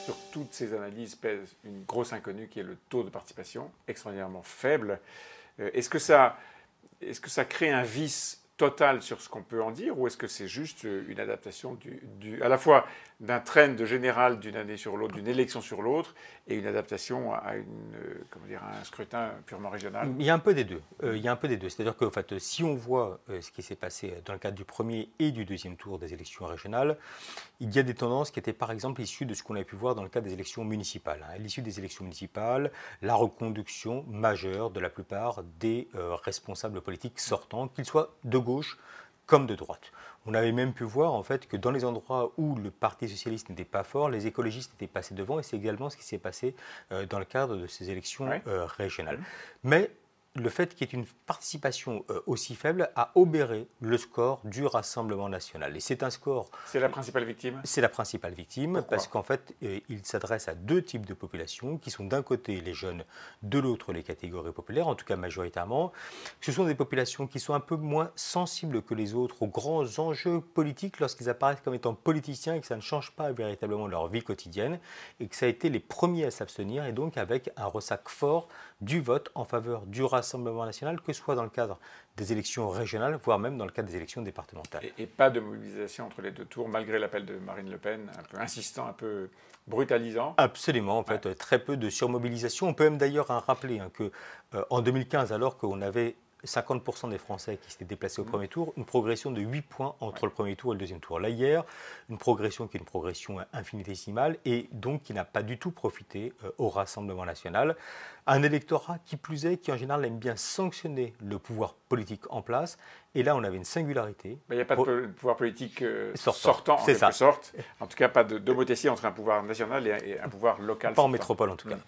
Sur toutes ces analyses pèse une grosse inconnue qui est le taux de participation extraordinairement faible. Est-ce que ça crée un vice total sur ce qu'on peut en dire, ou est-ce que c'est juste une adaptation à la fois d'un trend général d'une année sur l'autre, d'une élection sur l'autre, et une adaptation à un scrutin purement régional? Il y a un peu des deux. C'est-à-dire que si on voit ce qui s'est passé dans le cadre du premier et du deuxième tour des élections régionales, il y a des tendances qui étaient par exemple issues de ce qu'on a pu voir dans le cadre des élections municipales. À l'issue des élections municipales, la reconduction majeure de la plupart des responsables politiques sortants, qu'ils soient de gauche comme de droite. On avait même pu voir en fait que dans les endroits où le Parti socialiste n'était pas fort, les écologistes étaient passés devant, et c'est également ce qui s'est passé dans le cadre de ces élections régionales. Mais le fait qu'il y ait une participation aussi faible a obéré le score du Rassemblement national. Et c'est un score... C'est la principale victime? C'est la principale victime. Pourquoi? Parce qu'en fait, il s'adresse à deux types de populations, qui sont d'un côté les jeunes, de l'autre les catégories populaires, en tout cas majoritairement. Ce sont des populations qui sont un peu moins sensibles que les autres aux grands enjeux politiques lorsqu'ils apparaissent comme étant politiciens et que ça ne change pas véritablement leur vie quotidienne, et que ça a été les premiers à s'abstenir, et donc avec un ressac fort du vote en faveur du Rassemblement national, que ce soit dans le cadre des élections régionales, voire même dans le cadre des élections départementales. Et pas de mobilisation entre les deux tours, malgré l'appel de Marine Le Pen, un peu insistant, un peu brutalisant? Absolument, en fait, très peu de surmobilisation. On peut même d'ailleurs rappeler qu'en 2015, alors qu'on avait 50% des Français qui s'étaient déplacés au premier tour, une progression de 8 points entre le premier tour et le deuxième tour. Là, hier, une progression qui est une progression infinitésimale et donc qui n'a pas du tout profité au Rassemblement national. Un électorat qui plus est, qui en général aime bien sanctionner le pouvoir politique en place. Et là, on avait une singularité. Il n'y a pas de pouvoir politique sortant en quelque sorte. En tout cas, pas d'homothétie entre un pouvoir national et un pouvoir local. Pas en métropole, en tout cas.